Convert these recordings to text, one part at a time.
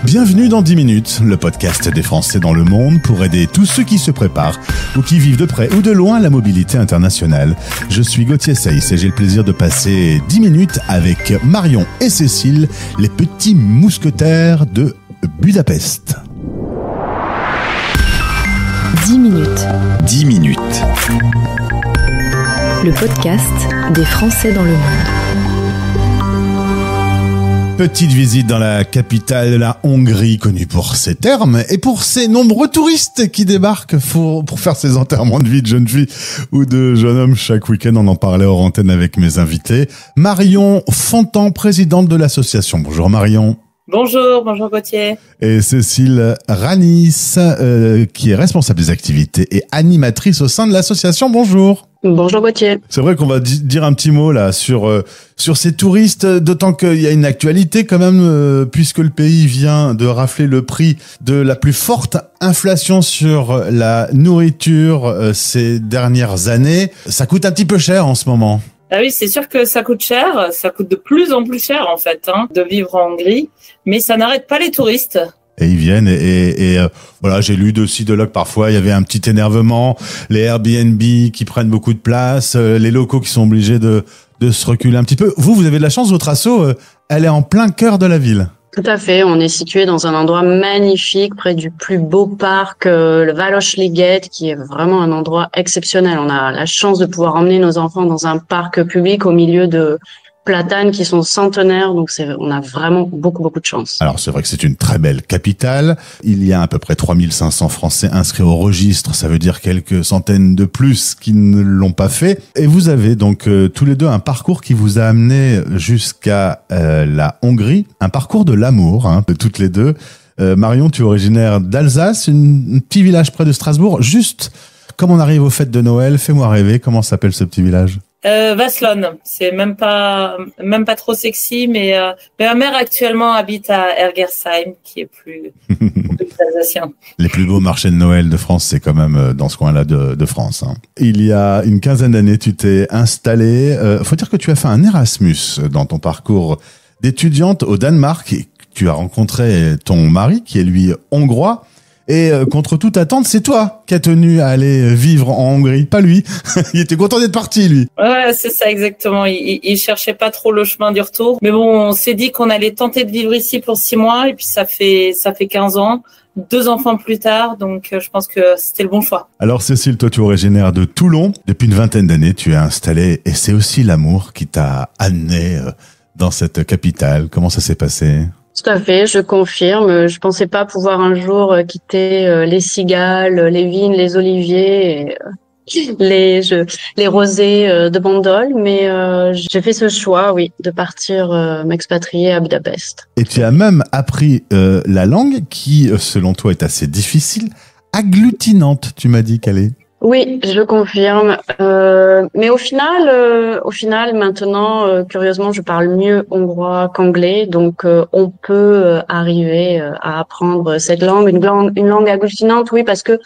Bienvenue dans 10 minutes, le podcast des Français dans le monde pour aider tous ceux qui se préparent ou qui vivent de près ou de loin la mobilité internationale. Je suis Gauthier Saïs et j'ai le plaisir de passer 10 minutes avec Marion et Cécile, les petits mousquetaires de Budapest. 10 minutes. 10 minutes. Le podcast des Français dans le monde. Petite visite dans la capitale de la Hongrie, connue pour ses thermes et pour ses nombreux touristes qui débarquent pour faire ces enterrements de vie de jeunes filles ou de jeunes hommes chaque week-end. On en parlait hors antenne avec mes invités. Marion Fontan, présidente de l'association. Bonjour Marion. Bonjour Gauthier. Et Cécile Ranis, qui est responsable des activités et animatrice au sein de l'association. Bonjour. Bonjour Gauthier. C'est vrai qu'on va dire un petit mot là sur ces touristes, d'autant qu'il y a une actualité quand même, puisque le pays vient de rafler le prix de la plus forte inflation sur la nourriture ces dernières années. Ça coûte un petit peu cher en ce moment. Ah oui, c'est sûr que ça coûte cher, ça coûte de plus en plus cher en fait, de vivre en Hongrie, mais ça n'arrête pas les touristes. Et ils viennent et voilà, j'ai lu de ci de là que parfois il y avait un petit énervement, les Airbnb qui prennent beaucoup de place, les locaux qui sont obligés de se reculer un petit peu. Vous avez de la chance, votre asso, elle est en plein cœur de la ville. Tout à fait, on est situé dans un endroit magnifique près du plus beau parc, le Városliget, qui est vraiment un endroit exceptionnel. On a la chance de pouvoir emmener nos enfants dans un parc public au milieu de platanes qui sont centenaires, donc on a vraiment beaucoup de chance. Alors c'est vrai que c'est une très belle capitale. Il y a à peu près 3500 Français inscrits au registre, ça veut dire quelques centaines de plus qui ne l'ont pas fait. Et vous avez donc tous les deux un parcours qui vous a amené jusqu'à la Hongrie, un parcours de l'amour, toutes les deux. Marion, tu es originaire d'Alsace, un petit village près de Strasbourg. Juste comme on arrive aux fêtes de Noël, fais-moi rêver, comment s'appelle ce petit village ? Vaslon, c'est même pas trop sexy, mais ma mère actuellement habite à Ergersheim, qui est plus alsacien. Les plus beaux marchés de Noël de France, c'est quand même dans ce coin-là de France. Il y a une quinzaine d'années, tu t'es installée. Faut dire que tu as fait un Erasmus dans ton parcours d'étudiante au Danemark. Tu as rencontré ton mari, qui est lui hongrois. Et contre toute attente, c'est toi qui as tenu à aller vivre en Hongrie, pas lui. Il était content d'être parti, lui. Ouais, c'est ça exactement. Il cherchait pas trop le chemin du retour. Mais bon, on s'est dit qu'on allait tenter de vivre ici pour 6 mois. Et puis ça fait 15 ans. 2 enfants plus tard. Donc je pense que c'était le bon choix. Alors Cécile, toi tu es originaire de Toulon. Depuis une vingtaine d'années, tu es installée. Et c'est aussi l'amour qui t'a amené dans cette capitale. Comment ça s'est passé ? Tout à fait, je confirme. Je pensais pas pouvoir un jour quitter les cigales, les vignes, les oliviers, les rosés de Bandol, mais j'ai fait ce choix, oui, de partir m'expatrier à Budapest. Et tu as même appris la langue qui, selon toi, est assez difficile, agglutinante, tu m'as dit qu'elle est. Oui, je confirme. Mais au final, maintenant, curieusement, je parle mieux hongrois qu'anglais, donc on peut arriver à apprendre cette langue, une langue agglutinante, oui, parce que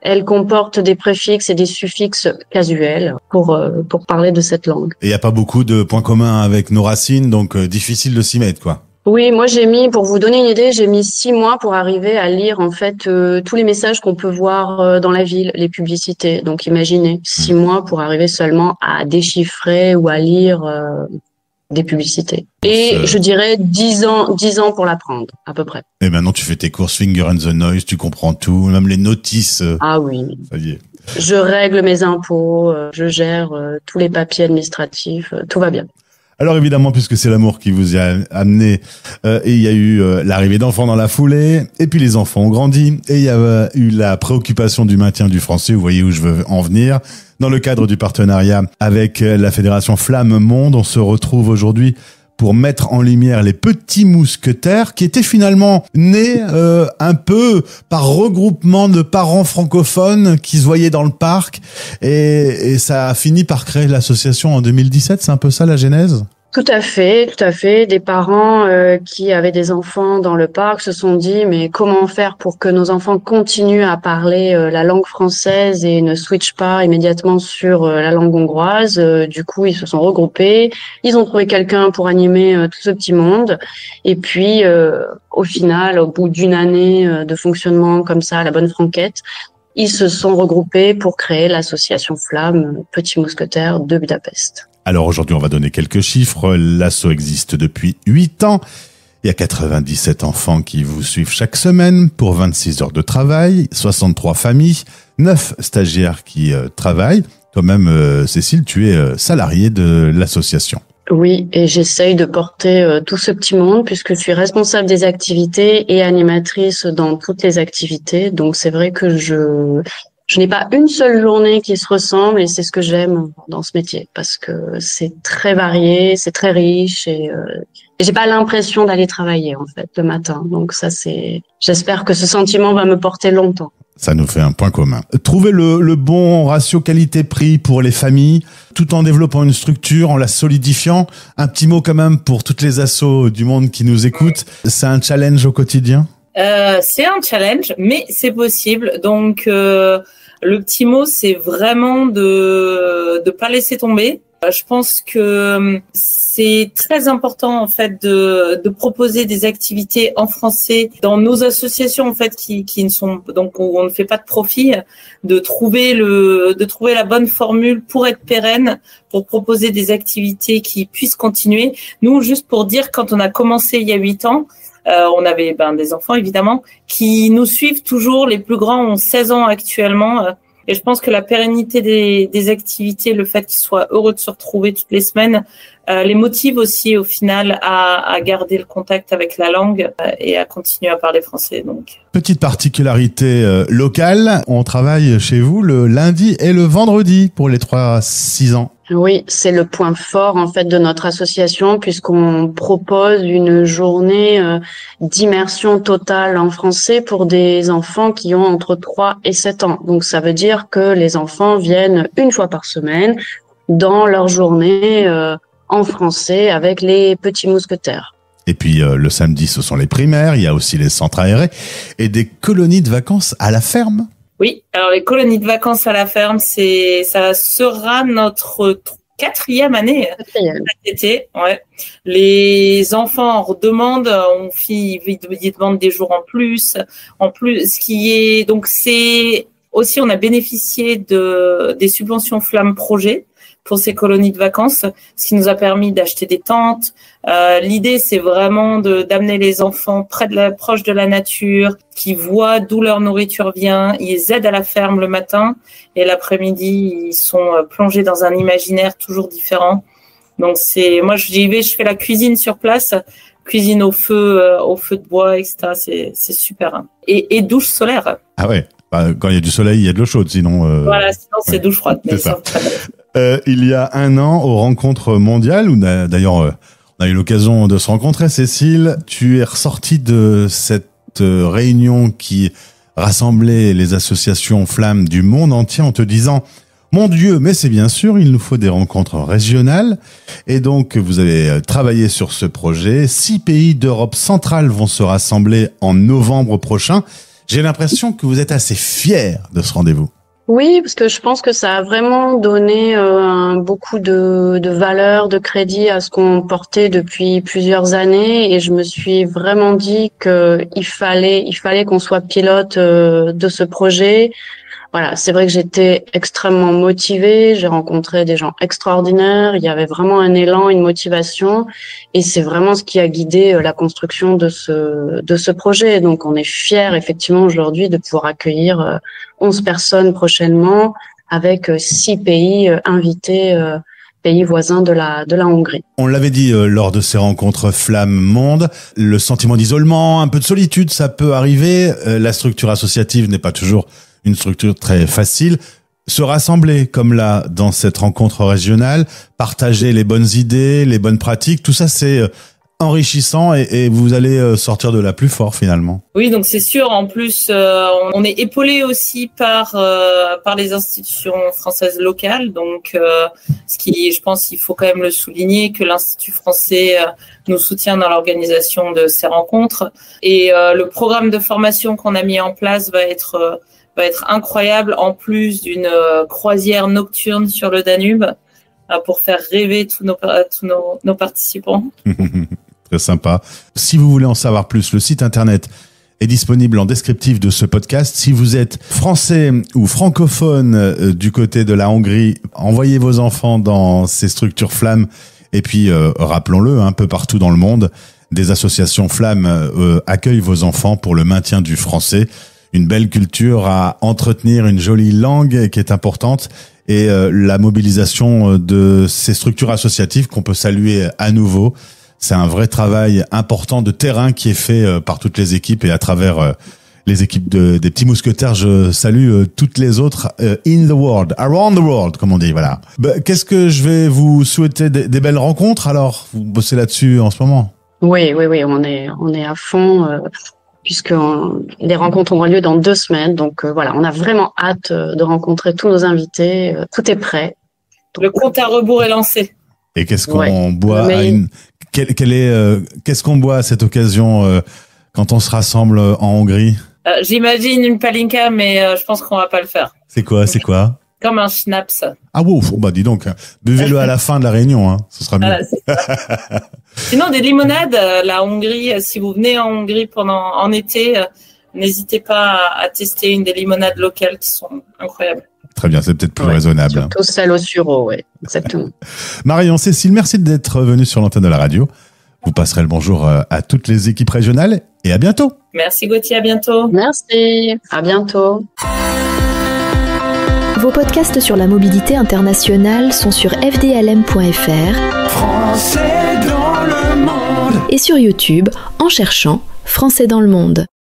elle comporte des préfixes et des suffixes casuels pour parler de cette langue. Et il n'y a pas beaucoup de points communs avec nos racines, donc difficile de s'y mettre, quoi. Oui, moi pour vous donner une idée, j'ai mis 6 mois pour arriver à lire en fait tous les messages qu'on peut voir dans la ville, les publicités. Donc imaginez, 6 mois pour arriver seulement à déchiffrer ou à lire des publicités. Et je dirais 10 ans pour l'apprendre, à peu près. Et maintenant tu fais tes courses Finger and the Noise, tu comprends tout, même les notices. Ah oui. Ça y est. Je règle mes impôts, je gère tous les papiers administratifs, tout va bien. Alors évidemment, puisque c'est l'amour qui vous a amené, et il y a eu l'arrivée d'enfants dans la foulée, et puis les enfants ont grandi, et il y a eu la préoccupation du maintien du français, vous voyez où je veux en venir. Dans le cadre du partenariat avec la Fédération Flamme Monde, on se retrouve aujourd'hui pour mettre en lumière les petits mousquetaires qui étaient finalement nés un peu par regroupement de parents francophones qui se voyaient dans le parc et ça a fini par créer l'association en 2017, c'est un peu ça la genèse ? Tout à fait, tout à fait. Des parents qui avaient des enfants dans le parc se sont dit, mais comment faire pour que nos enfants continuent à parler la langue française et ne switchent pas immédiatement sur la langue hongroise. Du coup, ils se sont regroupés, ils ont trouvé quelqu'un pour animer tout ce petit monde. Et puis, au final, au bout d'une année de fonctionnement comme ça, à la bonne franquette, ils se sont regroupés pour créer l'association Flamme Petits Mousquetaires de Budapest. Alors aujourd'hui, on va donner quelques chiffres. L'asso existe depuis 8 ans. Il y a 97 enfants qui vous suivent chaque semaine pour 26 heures de travail, 63 familles, 9 stagiaires qui travaillent. Toi-même, Cécile, tu es salariée de l'association. Oui, et j'essaye de porter tout ce petit monde puisque je suis responsable des activités et animatrice dans toutes les activités. Donc c'est vrai que je n'ai pas une seule journée qui se ressemble et c'est ce que j'aime dans ce métier parce que c'est très varié, c'est très riche et j'ai pas l'impression d'aller travailler en fait le matin. Donc ça j'espère que ce sentiment va me porter longtemps. Ça nous fait un point commun. Trouver le bon ratio qualité-prix pour les familles, tout en développant une structure, en la solidifiant. Un petit mot quand même pour toutes les assos du monde qui nous écoutent. C'est un challenge au quotidien? C'est un challenge, mais c'est possible. Donc, le petit mot, c'est vraiment de pas laisser tomber. Je pense que c'est très important en fait de proposer des activités en français dans nos associations en fait qui ne sont donc où on ne fait pas de profit, de trouver la bonne formule pour être pérenne, pour proposer des activités qui puissent continuer. Nous, juste pour dire, quand on a commencé il y a 8 ans, on avait des enfants évidemment qui nous suivent toujours. Les plus grands ont 16 ans actuellement. Et je pense que la pérennité des activités, le fait qu'ils soient heureux de se retrouver toutes les semaines, les motive aussi au final à garder le contact avec la langue et à continuer à parler français. Donc. Petite particularité locale, on travaille chez vous le lundi et le vendredi pour les 3-6 ans. Oui, c'est le point fort en fait de notre association puisqu'on propose une journée d'immersion totale en français pour des enfants qui ont entre 3 et 7 ans. Donc ça veut dire que les enfants viennent une fois par semaine dans leur journée en français avec les petits mousquetaires. Et puis le samedi, ce sont les primaires, il y a aussi les centres aérés et des colonies de vacances à la ferme. Oui, alors les colonies de vacances à la ferme, ça sera notre 4e année cet été. Ouais. Les enfants en redemandent, ils demandent des jours en plus, ce qui est donc c'est aussi on a bénéficié des subventions Flamme Projet pour ces colonies de vacances, ce qui nous a permis d'acheter des tentes. L'idée, c'est vraiment d'amener les enfants proche de la nature, qui voient d'où leur nourriture vient. Ils aident à la ferme le matin et l'après-midi, ils sont plongés dans un imaginaire toujours différent. Donc moi j'y vais, je fais la cuisine sur place, cuisine au feu de bois, etc. C'est super. Et douche solaire. Ah ouais. Quand il y a du soleil, il y a de l'eau chaude, sinon. Voilà, sinon c'est douche froide. Mais c'est ça. Il y a un an, aux rencontres mondiales, où d'ailleurs on a eu l'occasion de se rencontrer, Cécile, tu es ressortie de cette réunion qui rassemblait les associations Flamme du monde entier en te disant « Mon Dieu, mais c'est bien sûr, il nous faut des rencontres régionales ». Et donc, vous avez travaillé sur ce projet. 6 pays d'Europe centrale vont se rassembler en novembre prochain. J'ai l'impression que vous êtes assez fiers de ce rendez-vous. Oui, parce que je pense que ça a vraiment donné beaucoup de valeur, de crédit à ce qu'on portait depuis plusieurs années, et je me suis vraiment dit que il fallait qu'on soit pilote de ce projet. Voilà, c'est vrai que j'étais extrêmement motivée, j'ai rencontré des gens extraordinaires, il y avait vraiment un élan, une motivation, et c'est vraiment ce qui a guidé la construction de ce projet. Donc on est fiers effectivement aujourd'hui de pouvoir accueillir 11 personnes prochainement avec 6 pays invités, pays voisins de la Hongrie. On l'avait dit lors de ces rencontres Flamme Monde, le sentiment d'isolement, un peu de solitude, ça peut arriver. La structure associative n'est pas toujours une structure très facile. Se rassembler comme là dans cette rencontre régionale, partager les bonnes idées, les bonnes pratiques, tout ça c'est enrichissant et vous allez sortir de là plus fort finalement. Oui, donc c'est sûr. En plus, on est épaulé aussi par les institutions françaises locales. Donc, ce qui, je pense, il faut quand même le souligner, que l'Institut français nous soutient dans l'organisation de ces rencontres. Et le programme de formation qu'on a mis en place va être incroyable, en plus d'une croisière nocturne sur le Danube pour faire rêver tous nos participants. Très sympa. Si vous voulez en savoir plus, le site internet est disponible en descriptif de ce podcast. Si vous êtes français ou francophone du côté de la Hongrie, envoyez vos enfants dans ces structures Flamme. Et puis, rappelons-le, un peu partout dans le monde, des associations Flamme accueillent vos enfants pour le maintien du français. Une belle culture à entretenir, une jolie langue qui est importante. Et la mobilisation de ces structures associatives qu'on peut saluer à nouveau. C'est un vrai travail important de terrain qui est fait par toutes les équipes et à travers les équipes des Petits Mousquetaires. Je salue toutes les autres in the world, around the world, comme on dit. Voilà. Qu'est-ce que je vais vous souhaiter des belles rencontres alors? Vous bossez là-dessus en ce moment? Oui, on est à fond puisque les rencontres auront lieu dans 2 semaines. Donc voilà, on a vraiment hâte de rencontrer tous nos invités. Tout est prêt. Donc, le compte à rebours est lancé. Et qu'est-ce qu'on boit qu'est-ce qu'on boit à cette occasion quand on se rassemble en Hongrie? J'imagine une palinka, mais je pense qu'on va pas le faire. C'est quoi? Comme un schnapps. Ah wow, bah dis donc, buvez-le à la fin de la réunion, hein, ce sera mieux. Voilà, sinon, des limonades, la Hongrie, si vous venez en Hongrie en été, n'hésitez pas à tester une des limonades locales qui sont incroyables. Très bien, c'est peut-être plus raisonnable. Surtout celle au sureau, oui, exactement. Marion, Cécile, merci d'être venue sur l'antenne de la radio. Vous passerez le bonjour à toutes les équipes régionales et à bientôt. Merci Gauthier, à bientôt. Merci, à bientôt. Vos podcasts sur la mobilité internationale sont sur fdlm.fr Français dans le monde et sur YouTube en cherchant Français dans le monde.